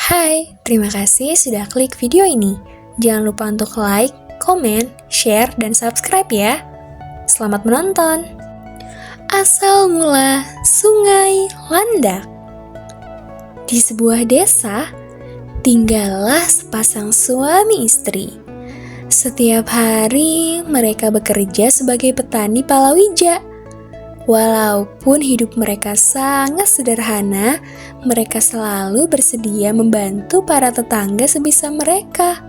Hai, terima kasih sudah klik video ini. Jangan lupa untuk like, komen, share, dan subscribe ya. Selamat menonton. Asal mula Sungai Landak. Di sebuah desa, tinggallah sepasang suami istri. Setiap hari mereka bekerja sebagai petani palawija. Walaupun hidup mereka sangat sederhana, mereka selalu bersedia membantu para tetangga sebisa mereka.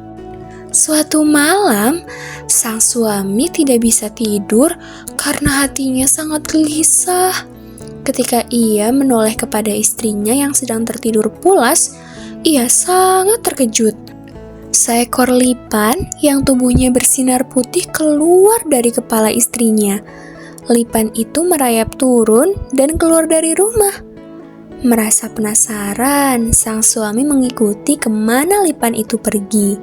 Suatu malam, sang suami tidak bisa tidur karena hatinya sangat gelisah. Ketika ia menoleh kepada istrinya yang sedang tertidur pulas, ia sangat terkejut. Seekor lipan yang tubuhnya bersinar putih keluar dari kepala istrinya. Lipan itu merayap turun dan keluar dari rumah. Merasa penasaran, sang suami mengikuti kemana lipan itu pergi.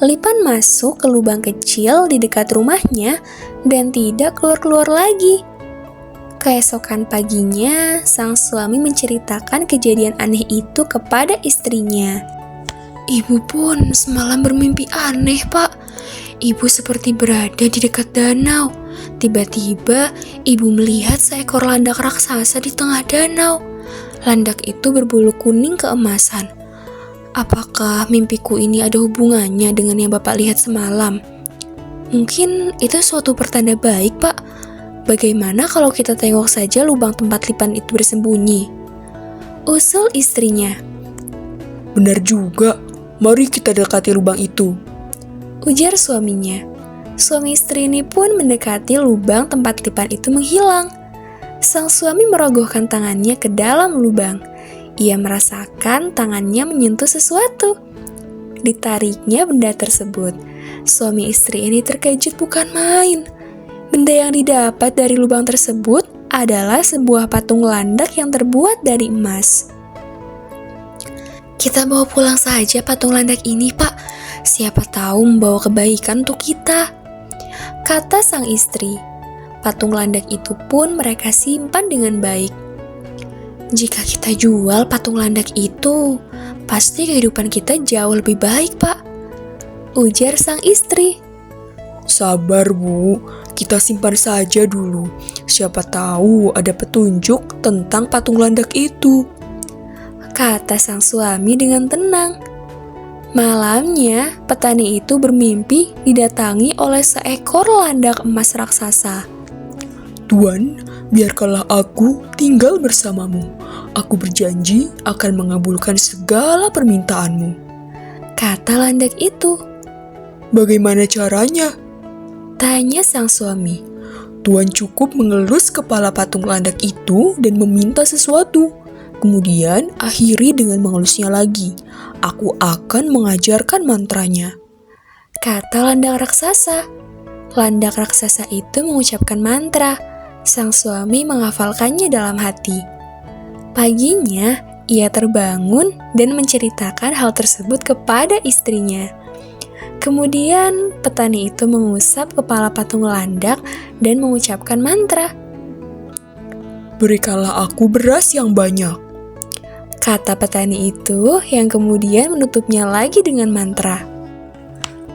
Lipan masuk ke lubang kecil di dekat rumahnya dan tidak keluar-keluar lagi. Keesokan paginya, sang suami menceritakan kejadian aneh itu kepada istrinya. "Ibu pun semalam bermimpi aneh, Pak. Ibu seperti berada di dekat danau. Tiba-tiba, ibu melihat seekor landak raksasa di tengah danau. Landak itu berbulu kuning keemasan. Apakah mimpiku ini ada hubungannya dengan yang Bapak lihat semalam? Mungkin itu suatu pertanda baik, Pak. Bagaimana kalau kita tengok saja lubang tempat lipan itu bersembunyi?" usul istrinya. "Benar juga, mari kita dekati lubang itu," ujar suaminya. Suami istri ini pun mendekati lubang tempat lipan itu menghilang. Sang suami merogohkan tangannya ke dalam lubang. Ia merasakan tangannya menyentuh sesuatu. Ditariknya benda tersebut. Suami istri ini terkejut bukan main. Benda yang didapat dari lubang tersebut adalah sebuah patung landak yang terbuat dari emas. "Kita bawa pulang saja patung landak ini, Pak. Siapa tahu membawa kebaikan untuk kita," kata sang istri. Patung landak itu pun mereka simpan dengan baik. "Jika kita jual patung landak itu, pasti kehidupan kita jauh lebih baik, Pak," ujar sang istri. "Sabar, Bu. Kita simpan saja dulu. Siapa tahu ada petunjuk tentang patung landak itu," kata sang suami dengan tenang. Malamnya, petani itu bermimpi didatangi oleh seekor landak emas raksasa. "Tuan, biarkanlah aku tinggal bersamamu. Aku berjanji akan mengabulkan segala permintaanmu," kata landak itu. "Bagaimana caranya?" tanya sang suami. "Tuan cukup mengelus kepala patung landak itu dan meminta sesuatu. Kemudian akhiri dengan mengelusnya lagi. Aku akan mengajarkan mantranya," kata landak raksasa. Landak raksasa itu mengucapkan mantra. Sang suami menghafalkannya dalam hati. Paginya, ia terbangun dan menceritakan hal tersebut kepada istrinya. Kemudian, petani itu mengusap kepala patung landak dan mengucapkan mantra. "Berikanlah aku beras yang banyak," kata petani itu yang kemudian menutupnya lagi dengan mantra.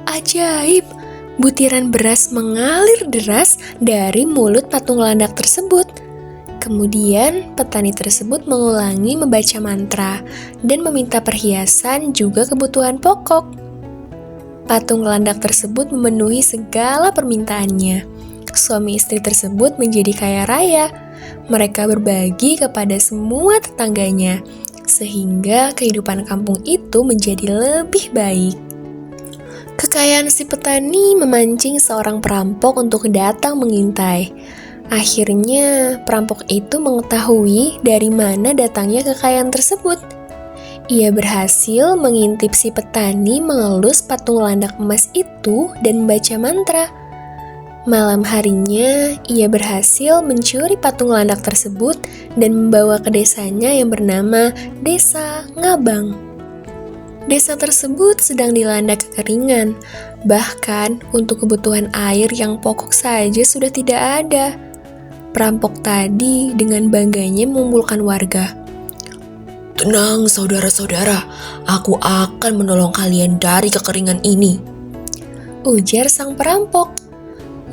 Ajaib, butiran beras mengalir deras dari mulut patung landak tersebut. Kemudian petani tersebut mengulangi membaca mantra dan meminta perhiasan juga kebutuhan pokok. Patung landak tersebut memenuhi segala permintaannya. Suami istri tersebut menjadi kaya raya. Mereka berbagi kepada semua tetangganya, sehingga kehidupan kampung itu menjadi lebih baik. Kekayaan si petani memancing seorang perampok untuk datang mengintai. Akhirnya, perampok itu mengetahui dari mana datangnya kekayaan tersebut. Ia berhasil mengintip si petani mengelus patung landak emas itu dan membaca mantra. Malam harinya, ia berhasil mencuri patung landak tersebut dan membawa ke desanya yang bernama Desa Ngabang. Desa tersebut sedang dilanda kekeringan, bahkan untuk kebutuhan air yang pokok saja sudah tidak ada. Perampok tadi dengan bangganya mengumpulkan warga. Tenang saudara-saudara, aku akan menolong kalian dari kekeringan ini, ujar sang perampok.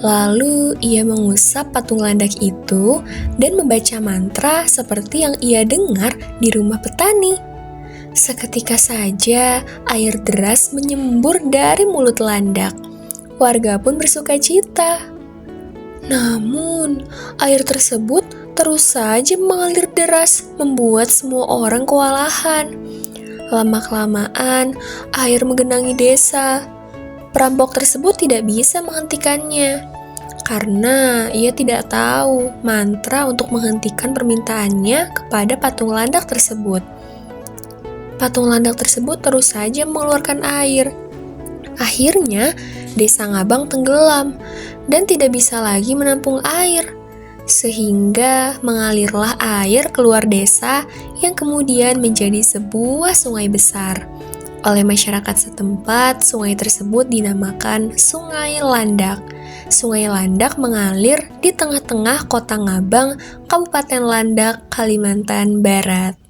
Lalu ia mengusap patung landak itu dan membaca mantra seperti yang ia dengar di rumah petani. Seketika saja air deras menyembur dari mulut landak. Warga pun bersukacita. Namun, air tersebut terus saja mengalir deras, membuat semua orang kewalahan. Lama-kelamaan, air menggenangi desa. Perampok tersebut tidak bisa menghentikannya, karena ia tidak tahu mantra untuk menghentikan permintaannya kepada patung landak tersebut. Patung landak tersebut terus saja mengeluarkan air. Akhirnya, desa Ngabang tenggelam dan tidak bisa lagi menampung air, sehingga mengalirlah air keluar desa yang kemudian menjadi sebuah sungai besar. Oleh masyarakat setempat, sungai tersebut dinamakan Sungai Landak. Sungai Landak mengalir di tengah-tengah kota Ngabang, Kabupaten Landak, Kalimantan Barat.